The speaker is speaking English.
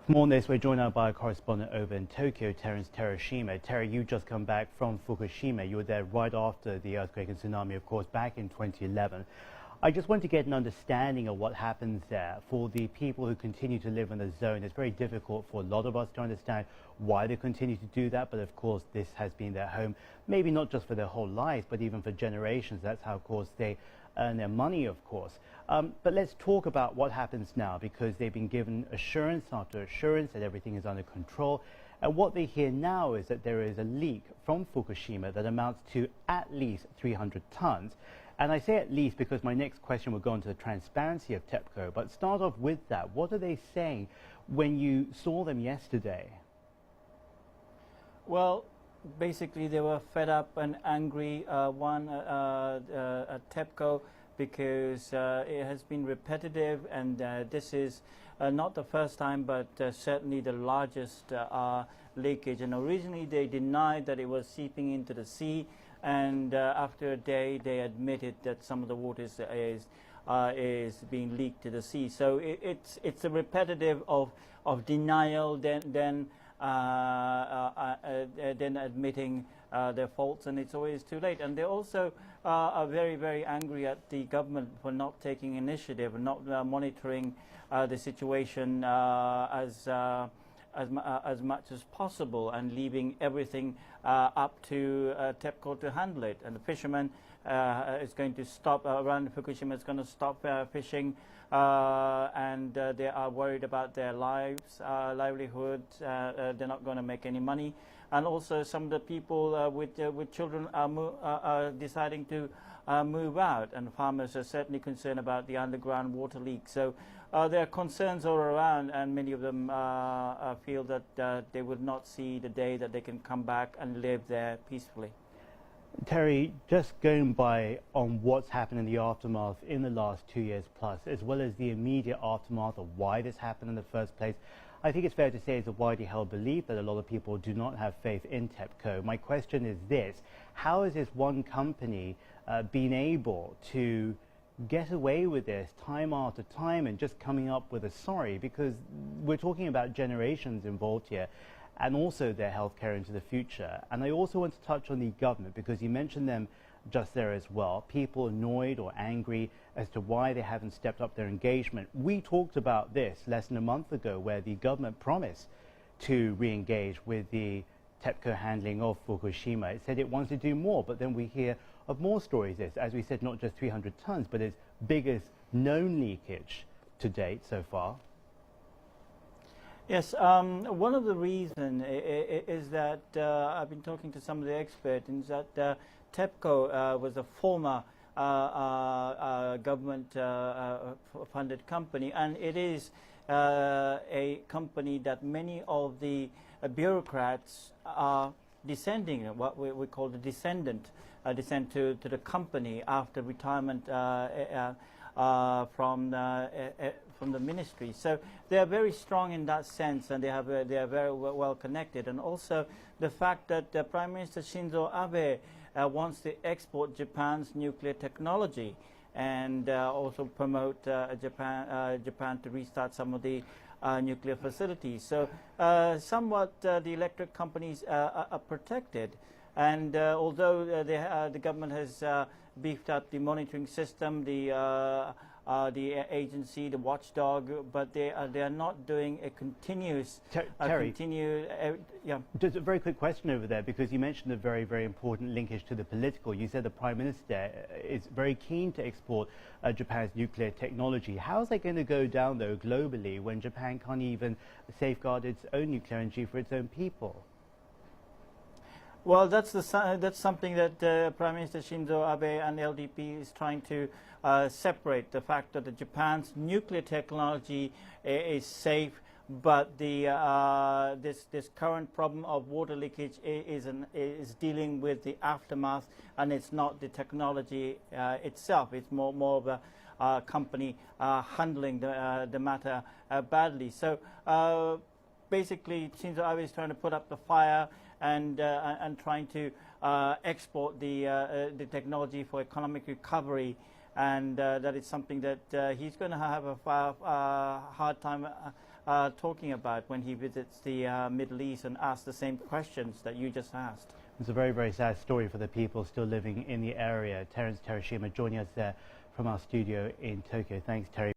More on this, we're joined now by a correspondent over in Tokyo, Terrence. Terry, you just come back from Fukushima. You were there right after the earthquake and tsunami, of course, back in 2011. I just want to get an understanding of what happens there for the people who continue to live in the zone. It's very difficult for a lot of us to understand why they continue to do that, but of course this has been their home, maybe not just for their whole lives, but even for generations. That's how, of course, they earn their money, of course. But let's talk about what happens now, because they've been given assurance after assurance that everything is under control. And what they hear now is that there is a leak from Fukushima that amounts to at least 300 tons. And I say at least because my next question will go into the transparency of TEPCO. But start off with that. What are they saying when you saw them yesterday? Well, basically they were fed up and angry, at TEPCO, because it has been repetitive, and this is not the first time, but certainly the largest leakage. And originally they denied that it was seeping into the sea, and after a day they admitted that some of the water is being leaked to the sea. So it's a repetitive of denial, then admitting their faults, and it's always too late. And they also are very, very angry at the government for not taking initiative and not monitoring the situation as much as possible, and leaving everything up to TEPCO to handle it. And the fishermen is going to stop around Fukushima, is going to stop fishing, and they are worried about their livelihoods. They're not going to make any money. And also some of the people with children are deciding to move out, and farmers are certainly concerned about the underground water leak. So there are concerns all around, and many of them feel that they would not see the day that they can come back and live there peacefully. Terry, just going by on what's happened in the aftermath in the last 2 years plus, as well as the immediate aftermath of why this happened in the first place, I think it's fair to say it's a widely held belief that a lot of people do not have faith in TEPCO. My question is this: how has this one company been able to get away with this time after time and just coming up with a sorry? Because we're talking about generations involved here, and also their healthcare into the future. And I also want to touch on the government, because you mentioned them just there as well. People annoyed or angry as to why they haven't stepped up their engagement. We talked about this less than a month ago, where the government promised to re-engage with the TEPCO handling of Fukushima. It said it wants to do more, but then we hear of more stories. This, as we said, not just 300 tons, but its biggest known leakage to date so far. Yes, one of the reasons is that I've been talking to some of the experts, is that TEPCO was a former government-funded company, and it is a company that many of the bureaucrats are descending, what we call the descent to the company after retirement from the ministry. So they are very strong in that sense, and they are very well connected. And also the fact that Prime Minister Shinzo Abe wants to export Japan's nuclear technology, and also promote Japan to restart some of the nuclear facilities. So somewhat the electric companies are protected. And although the government has beefed up the monitoring system, the agency, the watchdog, but they are not doing a continuous, Terry, yeah. Just a very quick question over there, because you mentioned a very, very important linkage to the political. You said the Prime Minister is very keen to export Japan's nuclear technology. How is that going to go down, though, globally, when Japan can't even safeguard its own nuclear energy for its own people? Well, that's something that Prime Minister Shinzo Abe and LDP is trying to separate. The fact that Japan's nuclear technology is safe, but the this current problem of water leakage is dealing with the aftermath, and it's not the technology itself. It's more of a company handling the matter badly. So basically, Shinzo Abe is trying to put up the fire and trying to export the technology for economic recovery, and that is something that he's going to have a hard time talking about when he visits the Middle East and asks the same questions that you just asked. It's a very, very sad story for the people still living in the area. Terrence Hiroshima joining us there from our studio in Tokyo. Thanks, Terry.